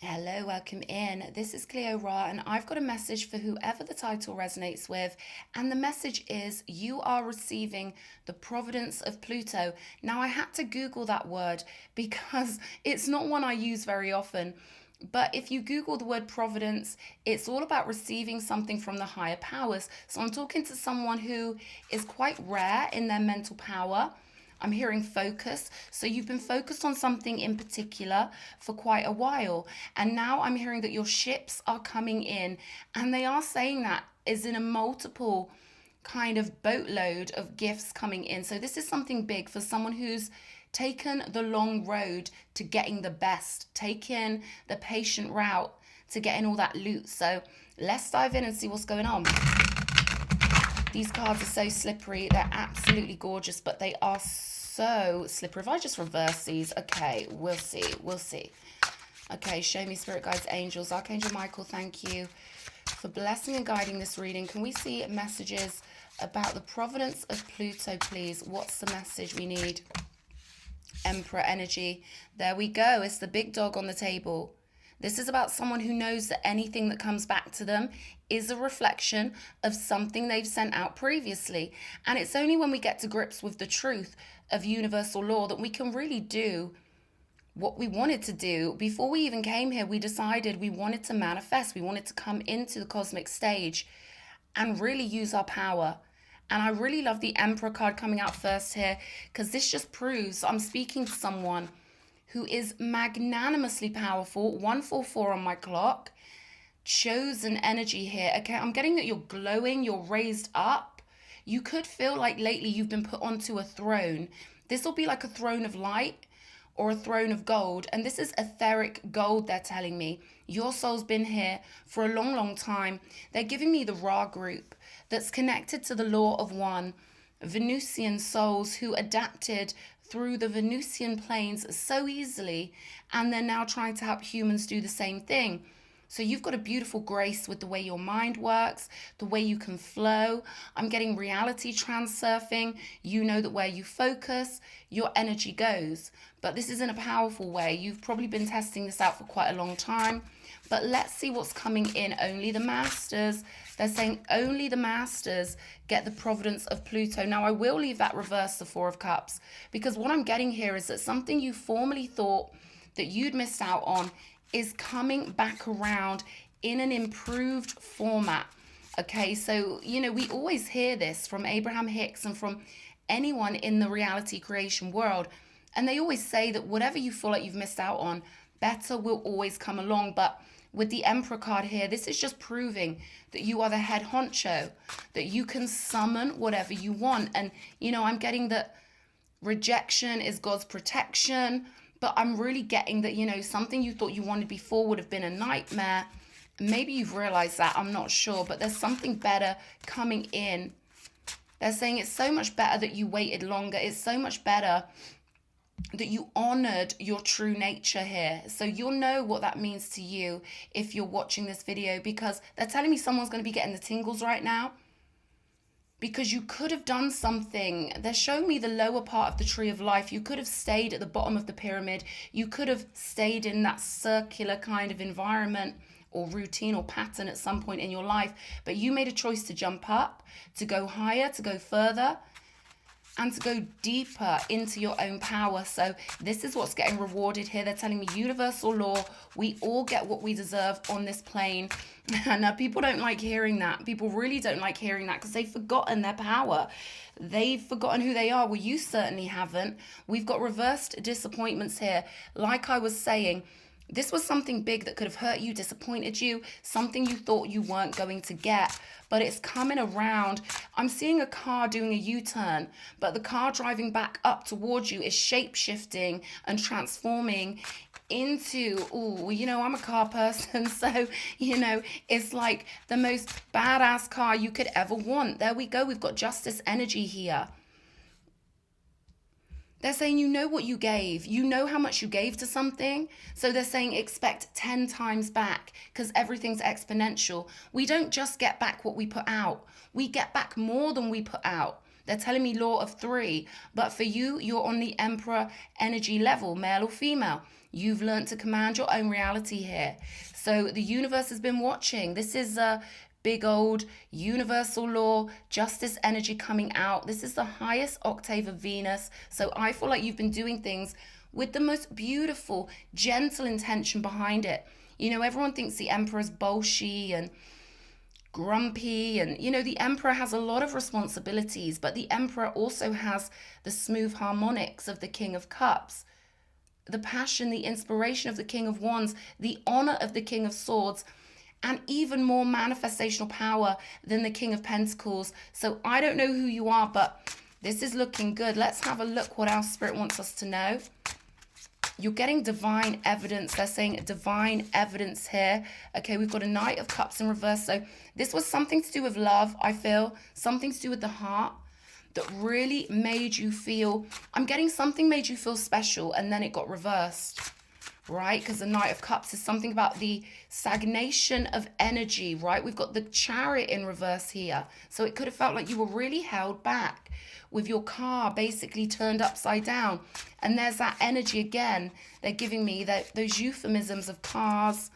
Hello, welcome in. This is Cleo Ra, and I've got a message for whoever the title resonates with. And the message is you are receiving the providence of Pluto. Now, I had to Google that word because it's not one I use very often. But if you Google the word providence, it's all about receiving something from the higher powers. So I'm talking to someone who is quite rare in their mental power. I'm hearing focus. So you've been focused on something in particular for quite a while. And now I'm hearing that your ships are coming in. And they are saying that is in a multiple kind of boatload of gifts coming in. So this is something big for someone who's taken the long road to getting the best, taken the patient route to getting all that loot. So let's dive in and see what's going on. These cards are so slippery. They're absolutely gorgeous, but they are so slippery. If I just reverse these, okay, we'll see. We'll see. Okay, show me spirit guides, angels. Archangel Michael, thank you for blessing and guiding this reading. Can we see messages about the providence of Pluto, please? What's the message we need? Emperor energy. There we go. It's the big dog on the table. This is about someone who knows that anything that comes back to them is a reflection of something they've sent out previously. And it's only when we get to grips with the truth of universal law that we can really do what we wanted to do. Before we even came here, we decided we wanted to manifest. We wanted to come into the cosmic stage and really use our power. And I really love the Emperor card coming out first here, because this just proves I'm speaking to someone who is magnanimously powerful. 144 on my clock. Chosen energy here. Okay, I'm getting that you're glowing, you're raised up. You could feel like lately you've been put onto a throne. This will be like a throne of light or a throne of gold. And this is etheric gold, they're telling me. Your soul's been here for a long, long time. They're giving me the Ra group that's connected to the law of one. Venusian souls who adapted through the Venusian planes so easily, and they're now trying to help humans do the same thing. So you've got a beautiful grace with the way your mind works, the way you can flow. I'm getting reality transurfing. You know that where you focus, your energy goes. But this is in a powerful way. You've probably been testing this out for quite a long time. But let's see what's coming in. Only the masters. They're saying only the masters get the providence of Pluto. Now, I will leave that reverse, the Four of Cups, because what I'm getting here is that something you formerly thought that you'd missed out on is coming back around in an improved format. Okay, so, we always hear this from Abraham Hicks and from anyone in the reality creation world. And they always say that whatever you feel like you've missed out on, better will always come along. But with the Emperor card here, this is just proving that you are the head honcho, that you can summon whatever you want. And, I'm getting that rejection is God's protection, but I'm really getting that, something you thought you wanted before would have been a nightmare. Maybe you've realized that, I'm not sure, but there's something better coming in. They're saying it's so much better that you waited longer. It's so much better that you honored your true nature here. So you'll know what that means to you if you're watching this video, because they're telling me someone's going to be getting the tingles right now, because you could have done something. They're showing me the lower part of the tree of life. You could have stayed at the bottom of the pyramid. You could have stayed in that circular kind of environment or routine or pattern at some point in your life, but you made a choice to jump up, to go higher, to go further, and to go deeper into your own power. So this is what's getting rewarded here. They're telling me universal law. We all get what we deserve on this plane. And people don't like hearing that. People really don't like hearing that, because they've forgotten their power. They've forgotten who they are. Well, you certainly haven't. We've got reversed disappointments here. Like I was saying, this was something big that could have hurt you, disappointed you, something you thought you weren't going to get, but it's coming around. I'm seeing a car doing a U-turn, but the car driving back up towards you is shape-shifting and transforming into, I'm a car person, so, it's like the most badass car you could ever want. There we go. We've got justice energy here. They're saying you know what you gave. You know how much you gave to something. So they're saying expect 10 times back, because everything's exponential. We don't just get back what we put out. We get back more than we put out. They're telling me law of three. But for you, you're on the Emperor energy level, male or female. You've learned to command your own reality here. So the universe has been watching. This is a big old universal law, justice energy coming out. This is the highest octave of Venus. So I feel like you've been doing things with the most beautiful, gentle intention behind it. You know, everyone thinks the emperor's bolshy and grumpy, and you know, the emperor has a lot of responsibilities, but the emperor also has the smooth harmonics of the king of cups, the passion, the inspiration of the king of wands, the honor of the king of swords, and even more manifestational power than the king of pentacles. So I don't know who you are, but this is looking good. Let's have a look what our spirit wants us to know. You're getting divine evidence. They're saying divine evidence here. Okay, we've got a Knight of Cups in reverse. So this was something to do with love, I feel. Something to do with the heart that really made you feel, I'm getting something made you feel special, and then it got reversed, right? Because the Knight of Cups is something about the stagnation of energy, right? We've got the Chariot in reverse here. So it could have felt like you were really held back with your car basically turned upside down. And there's that energy again. They're giving me those euphemisms of cars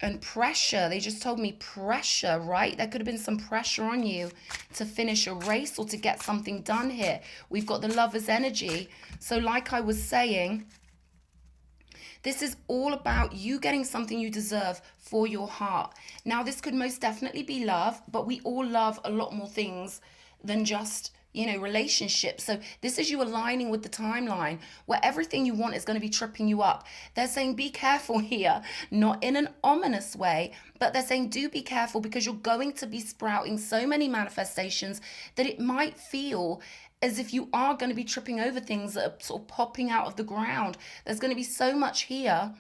and pressure. They just told me pressure, right? There could have been some pressure on you to finish a race or to get something done here. We've got the Lover's energy. So like I was saying, this is all about you getting something you deserve for your heart. Now, this could most definitely be love, but we all love a lot more things than just, you know, relationships. So this is you aligning with the timeline where everything you want is going to be tripping you up. They're saying be careful here, not in an ominous way, but they're saying do be careful, because you're going to be sprouting so many manifestations that it might feel as if you are going to be tripping over things that are sort of popping out of the ground. There's going to be so much here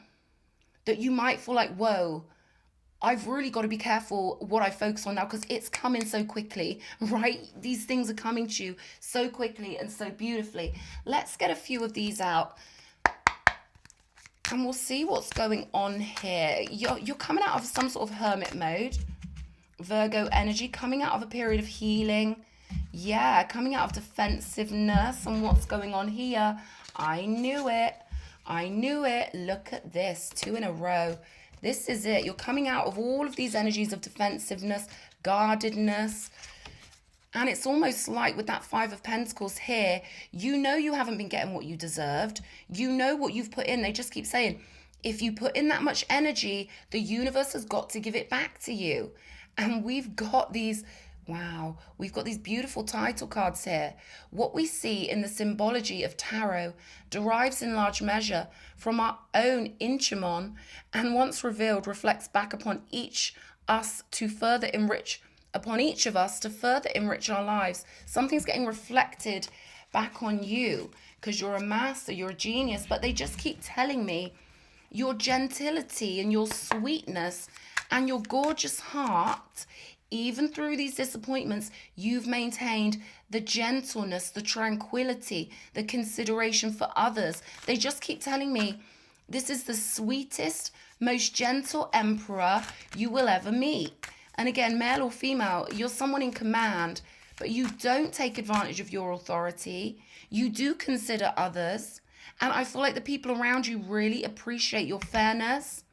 that you might feel like, whoa, I've really got to be careful what I focus on now, because it's coming so quickly, right? These things are coming to you so quickly and so beautifully. Let's get a few of these out and we'll see what's going on here. You're coming out of some sort of hermit mode. Virgo energy, coming out of a period of healing. Yeah, coming out of defensiveness and what's going on here. I knew it. I knew it. Look at this. 2 in a row. This is it. You're coming out of all of these energies of defensiveness, guardedness. And it's almost like with that 5 of Pentacles here, you know you haven't been getting what you deserved. You know what you've put in. They just keep saying, if you put in that much energy, the universe has got to give it back to you. And we've got these... Wow, we've got these beautiful title cards here. What we see in the symbology of tarot derives in large measure from our own Inchimon, and once revealed reflects back upon each us to further enrich, upon each of us to further enrich our lives. Something's getting reflected back on you because you're a master, you're a genius, but they just keep telling me your gentility and your sweetness and your gorgeous heart. Even through these disappointments, you've maintained the gentleness, the tranquility, the consideration for others. They just keep telling me this is the sweetest, most gentle emperor you will ever meet. And again, male or female, you're someone in command, but you don't take advantage of your authority. You do consider others. And I feel like the people around you really appreciate your fairness.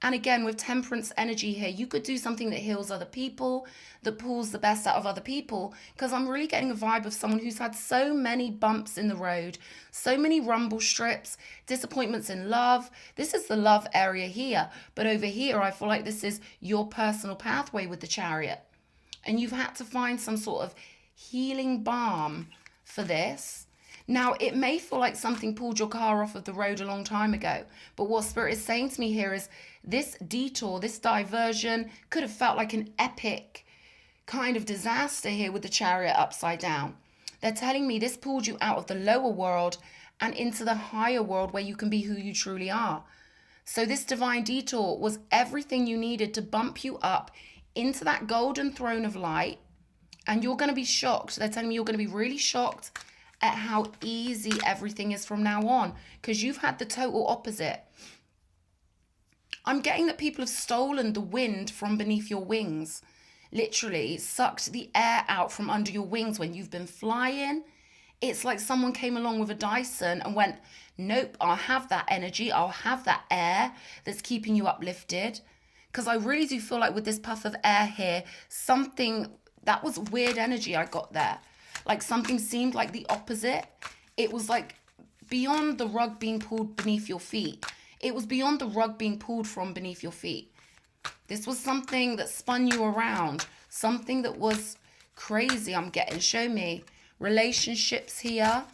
And again, with temperance energy here, you could do something that heals other people, that pulls the best out of other people, because I'm really getting a vibe of someone who's had so many bumps in the road, so many rumble strips, disappointments in love. This is the love area here. But over here, I feel like this is your personal pathway with the Chariot. And you've had to find some sort of healing balm for this. Now, it may feel like something pulled your car off of the road a long time ago, but what Spirit is saying to me here is this detour, this diversion could have felt like an epic kind of disaster here with the Chariot upside down. They're telling me this pulled you out of the lower world and into the higher world where you can be who you truly are. So this divine detour was everything you needed to bump you up into that golden throne of light, and you're going to be shocked. They're telling me you're going to be really shocked at how easy everything is from now on, because you've had the total opposite. I'm getting that people have stolen the wind from beneath your wings, literally sucked the air out from under your wings when you've been flying It's like someone came along with a Dyson and went, nope, I'll have that energy. I'll have that air that's keeping you uplifted. Because I really do feel like with this puff of air here, something, that was weird energy I got there. Like something seemed like the opposite. It was like beyond the rug being pulled beneath your feet. It was beyond the rug being pulled from beneath your feet. This was something that spun you around. Something that was crazy I'm getting. Show me. Relationships here.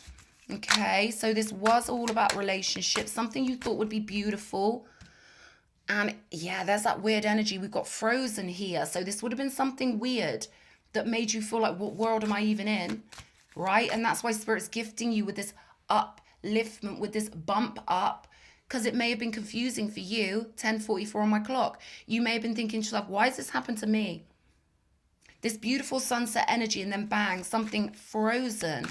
Okay, so this was all about relationships. Something you thought would be beautiful. And yeah, there's that weird energy. We've got frozen here. So this would have been something weird that made you feel like, what world am I even in? Right? And that's why Spirit's gifting you with this upliftment, with this bump up, because it may have been confusing for you. 10:44 on my clock. You may have been thinking to yourself, why has this happened to me? This beautiful sunset energy, and then bang, something frozen.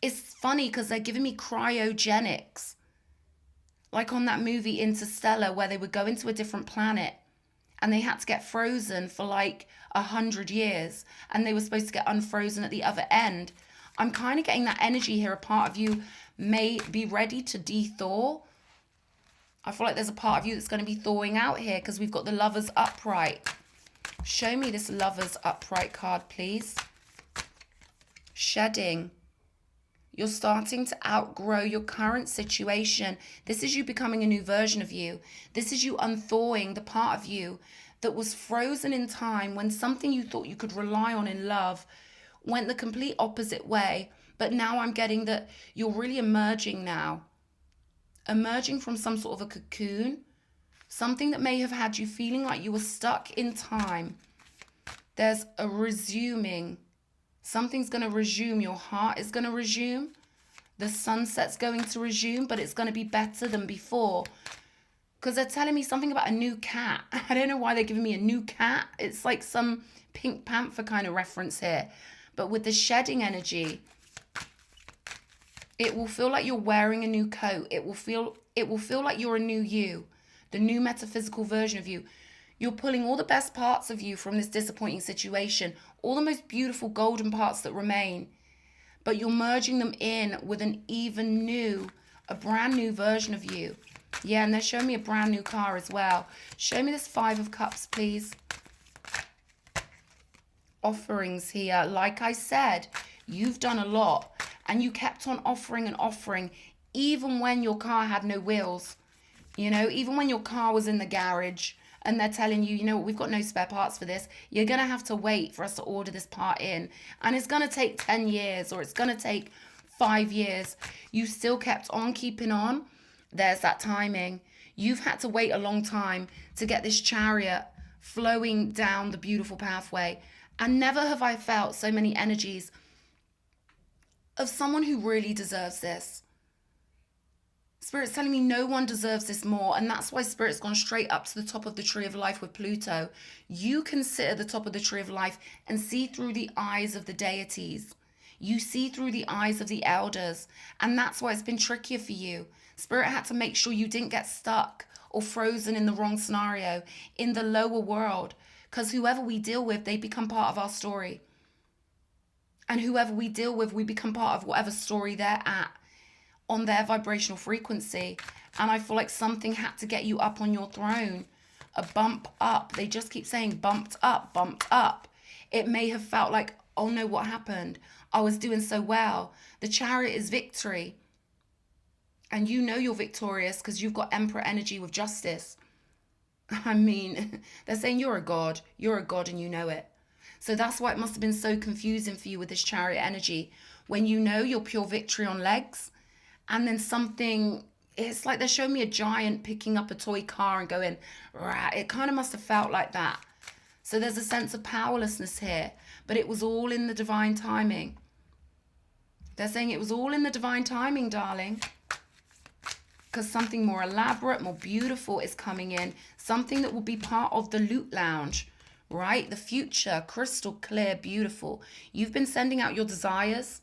It's funny because they're giving me cryogenics. Like on that movie Interstellar, where they would go into a different planet and they had to get frozen for like 100 years, and they were supposed to get unfrozen at the other end. I'm kind of getting that energy here. A part of you may be ready to de-thaw. I feel like there's a part of you that's going to be thawing out here because we've got the Lovers upright. Show me this Lovers upright card, please. Shedding. You're starting to outgrow your current situation. This is you becoming a new version of you. This is you unthawing the part of you that was frozen in time when something you thought you could rely on in love went the complete opposite way. But now I'm getting that you're really emerging now. Emerging from some sort of a cocoon. Something that may have had you feeling like you were stuck in time. There's a resuming. Something's going to resume. Your heart is going to resume. The sunset's going to resume, but it's going to be better than before. Because they're telling me something about a new cat. I don't know why they're giving me a new cat. It's like some Pink Panther kind of reference here. But with the shedding energy, it will feel like you're wearing a new coat. It will feel like you're a new you. The new metaphysical version of you. You're pulling all the best parts of you from this disappointing situation, all the most beautiful golden parts that remain, but you're merging them in with an even new, a brand new version of you. Yeah, and they're showing me a brand new car as well. Show me this 5 of Cups, please. Offerings here. Like I said, you've done a lot, and you kept on offering and offering, even when your car had no wheels. You know, even when your car was in the garage, and they're telling you, you know what, we've got no spare parts for this. You're going to have to wait for us to order this part in. And it's going to take 10 years or it's going to take 5 years. You still kept on keeping on. There's that timing. You've had to wait a long time to get this chariot flowing down the beautiful pathway. And never have I felt so many energies of someone who really deserves this. Spirit's telling me no one deserves this more, and that's why Spirit's gone straight up to the top of the tree of life with Pluto. You can sit at the top of the tree of life and see through the eyes of the deities. You see through the eyes of the elders, and that's why it's been trickier for you. Spirit had to make sure you didn't get stuck or frozen in the wrong scenario, in the lower world, because whoever we deal with, they become part of our story. And whoever we deal with, we become part of whatever story they're at, on their vibrational frequency. And I feel like something had to get you up on your throne. A bump up. They just keep saying bumped up, bumped up. It may have felt like, oh no, what happened? I was doing so well. The Chariot is victory. And you know you're victorious because you've got Emperor energy with justice. I mean, they're saying you're a god. You're a god and you know it. So that's why it must have been so confusing for you with this Chariot energy. When you know you're pure victory on legs, and then something, it's like they're showing me a giant picking up a toy car and going, rah. It kind of must have felt like that. So there's a sense of powerlessness here, but it was all in the divine timing. They're saying it was all in the divine timing, darling. Because something more elaborate, more beautiful is coming in. Something that will be part of the loot lounge, right? The future, crystal clear, beautiful. You've been sending out your desires.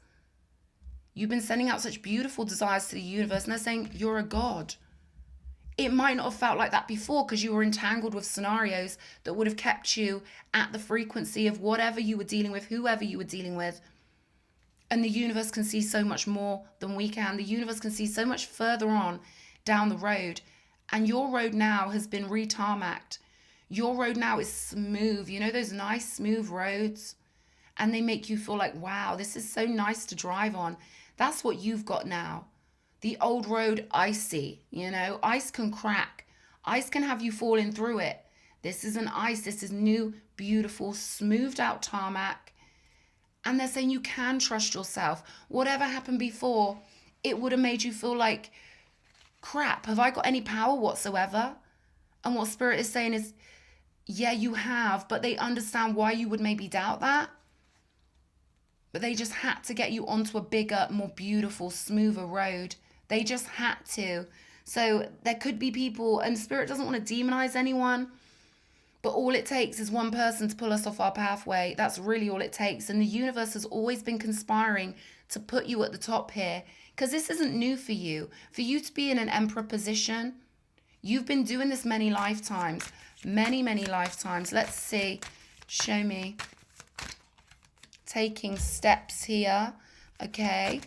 You've been sending out such beautiful desires to the universe, and they're saying you're a god. It might not have felt like that before because you were entangled with scenarios that would have kept you at the frequency of whatever you were dealing with, whoever you were dealing with. And the universe can see so much more than we can. The universe can see so much further on down the road. And your road now has been re-tarmacked. Your road now is smooth. You know those nice smooth roads? And they make you feel like, wow, this is so nice to drive on. That's what you've got now. The old road, icy. Ice can crack. Ice can have you falling through it. This isn't ice. This is new, beautiful, smoothed out tarmac. And they're saying you can trust yourself. Whatever happened before, it would have made you feel like, crap, have I got any power whatsoever? And what Spirit is saying is, yeah, you have, but they understand why you would maybe doubt that. But they just had to get you onto a bigger, more beautiful, smoother road. They just had to. So there could be people, and Spirit doesn't want to demonize anyone, but all it takes is one person to pull us off our pathway. That's really all it takes. And the universe has always been conspiring to put you at the top here, because this isn't new for you. For you to be in an emperor position, you've been doing this many lifetimes. Many, many lifetimes. Let's see. Show me. Taking steps here. Okay.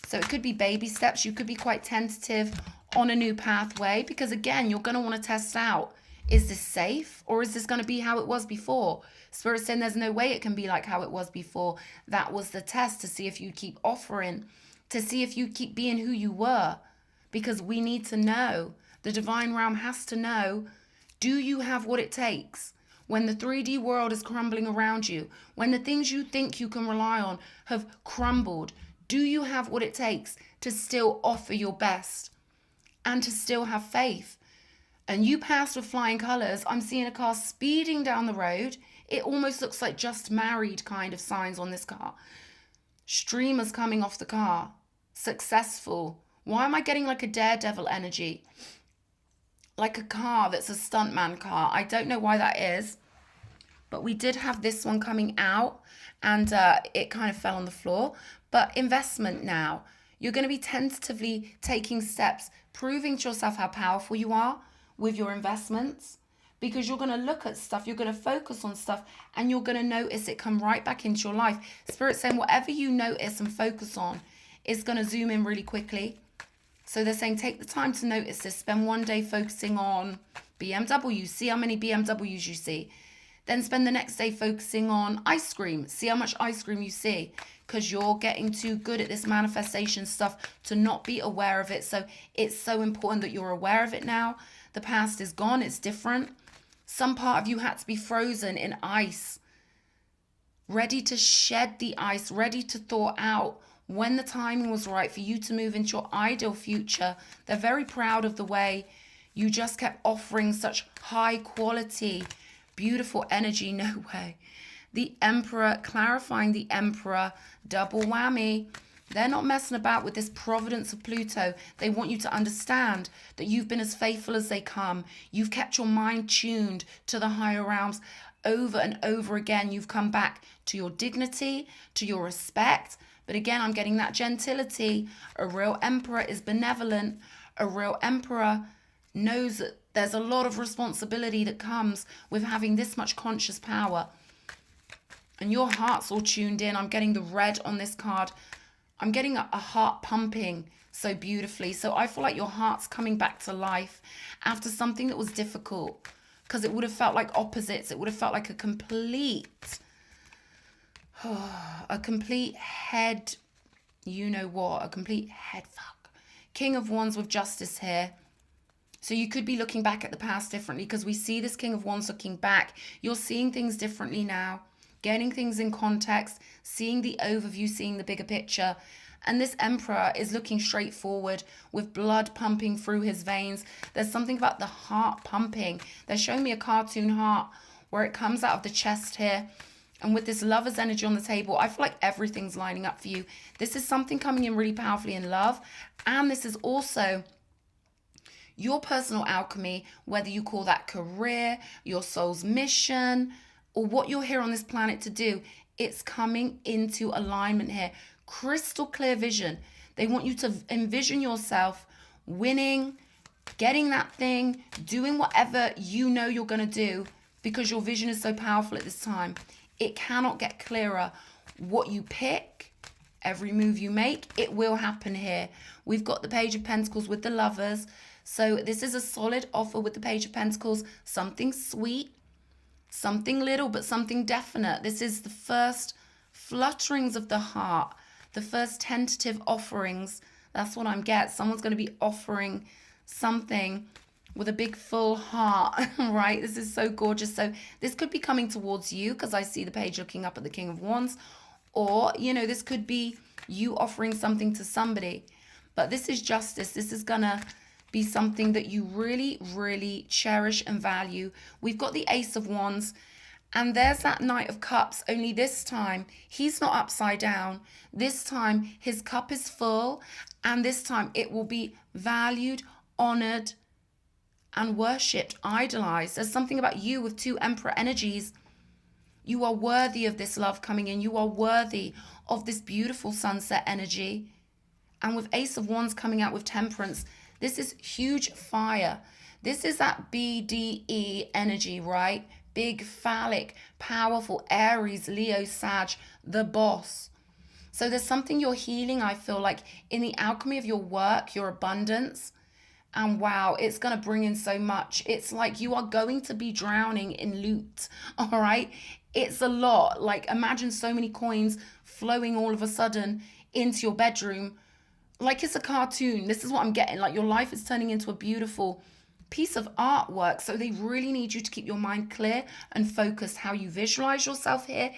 So it could be baby steps. You could be quite tentative on a new pathway, because again, you're going to want to test out, is this safe, or is this going to be how it was before? Spirit's saying there's no way it can be like how it was before. That was the test, to see if you keep offering, to see if you keep being who you were, because we need to know. The divine realm has to know, do you have what it takes? When the 3D world is crumbling around you, when the things you think you can rely on have crumbled, do you have what it takes to still offer your best and to still have faith? And you passed with flying colors. I'm seeing a car speeding down the road. It almost looks like just married kind of signs on this car. Streamers coming off the car. Successful. Why am I getting like a daredevil energy? Like a car that's a stuntman car. I don't know why that is. But we did have this one coming out, and it kind of fell on the floor. But investment now. You're going to be tentatively taking steps, proving to yourself how powerful you are with your investments, because you're going to look at stuff, you're going to focus on stuff, and you're going to notice it come right back into your life. Spirit's saying whatever you notice and focus on is going to zoom in really quickly. So they're saying take the time to notice this. Spend one day focusing on BMW. See how many BMWs you see. Then spend the next day focusing on ice cream. See how much ice cream you see, because you're getting too good at this manifestation stuff to not be aware of it. So it's so important that you're aware of it now. The past is gone. It's different. Some part of you had to be frozen in ice, ready to shed the ice, ready to thaw out when the timing was right for you to move into your ideal future. They're very proud of the way you just kept offering such high quality, beautiful energy. No way. The Emperor, clarifying the Emperor, double whammy. They're not messing about with this providence of Pluto. They want you to understand that you've been as faithful as they come. You've kept your mind tuned to the higher realms over and over again. You've come back to your dignity, to your respect. But again, I'm getting that gentility. A real Emperor is benevolent. A real Emperor knows that there's a lot of responsibility that comes with having this much conscious power. And your heart's all tuned in. I'm getting the red on this card. I'm getting a heart pumping so beautifully. So I feel like your heart's coming back to life after something that was difficult, because it would have felt like opposites. It would have felt like a complete head, you know what, a complete head fuck. King of Wands with Justice here. So you could be looking back at the past differently, because we see this King of Wands looking back. You're seeing things differently now, getting things in context, seeing the overview, seeing the bigger picture. And this Emperor is looking straight forward with blood pumping through his veins. There's something about the heart pumping. They're showing me a cartoon heart where it comes out of the chest here. And with this lover's energy on the table, I feel like everything's lining up for you. This is something coming in really powerfully in love. And this is also your personal alchemy, whether you call that career, your soul's mission, or what you're here on this planet to do. It's coming into alignment here. Crystal clear vision. They want you to envision yourself winning, getting that thing, doing whatever you know you're going to do, because your vision is so powerful at this time. It cannot get clearer. What you pick Every move you make, it will happen here. We've got the Page of Pentacles with the Lovers. So this is a solid offer with the Page of Pentacles. Something sweet, something little, but something definite. This is the first flutterings of the heart, the first tentative offerings. That's what I'm getting. Someone's going to be offering something with a big full heart, right? This is so gorgeous. So this could be coming towards you because I see the page looking up at the King of Wands. Or, you know, this could be you offering something to somebody. But this is justice. This is going to be something that you really, really cherish and value. We've got the Ace of Wands. And there's that Knight of Cups, only this time he's not upside down. This time his cup is full, and this time it will be valued, honored, and worshipped, idolized. There's something about you with two Emperor energies. You are worthy of this love coming in. You are worthy of this beautiful sunset energy. And with Ace of Wands coming out with Temperance, this is huge fire. This is that BDE energy, right? Big, phallic, powerful, Aries, Leo, Sag, the boss. So there's something you're healing, I feel like, in the alchemy of your work, your abundance. And wow, it's going to bring in so much. It's like you are going to be drowning in loot, all right? It's a lot. Like, imagine so many coins flowing all of a sudden into your bedroom. Like it's a cartoon. This is what I'm getting. Like your life is turning into a beautiful piece of artwork. So they really need you to keep your mind clear and focused. How you visualize yourself here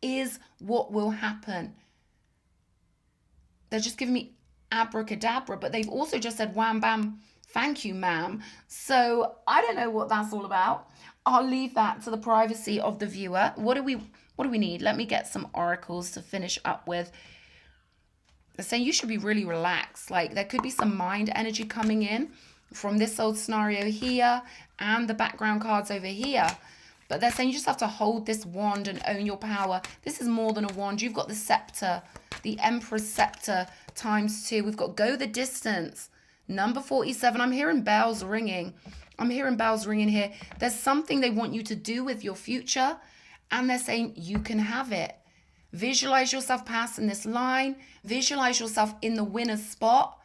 is what will happen. They're just giving me abracadabra, but they've also just said wham bam, thank you ma'am. So I don't know what that's all about. I'll leave that to the privacy of the viewer. What do we need? Let me get some oracles to finish up with. They're saying you should be really relaxed. Like there could be some mind energy coming in from this old scenario here and the background cards over here. But they're saying you just have to hold this wand and own your power. This is more than a wand. You've got the scepter, the Emperor's scepter ×2. We've got go the distance. Number 47. I'm hearing bells ringing. I'm hearing bells ringing here. There's something they want you to do with your future. And they're saying you can have it. Visualize yourself passing this line. Visualize yourself in the winner's spot.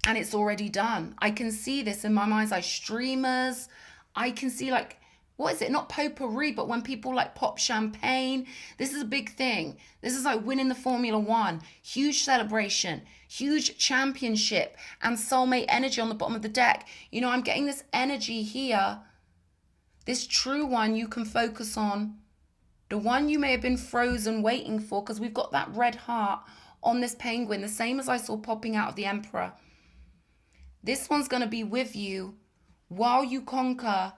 And it's already done. I can see this in my mind's eye. Streamers. I can see like, what is it? Not potpourri, but when people like pop champagne. This is a big thing. This is like winning the Formula One. Huge celebration. Huge championship. And soulmate energy on the bottom of the deck. You know, I'm getting this energy here. This true one you can focus on. The one you may have been frozen waiting for, because we've got that red heart on this penguin. The same as I saw popping out of the Emperor. This one's going to be with you while you conquer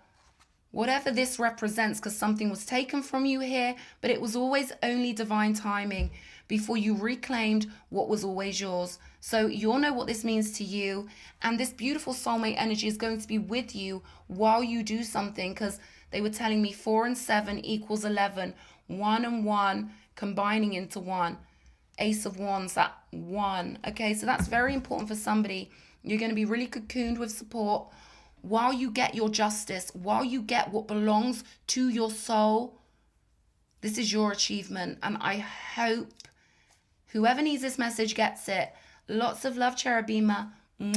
whatever this represents, because something was taken from you here, but it was always only divine timing before you reclaimed what was always yours. So you'll know what this means to you. And this beautiful soulmate energy is going to be with you while you do something, because they were telling me 4 and 7 equals 11. 1 and 1 combining into 1. Ace of Wands, that 1. Okay, so that's very important for somebody. You're going to be really cocooned with support while you get your justice, while you get what belongs to your soul. This is your achievement. And I hope whoever needs this message gets it. Lots of love, Cherubima. Mwah.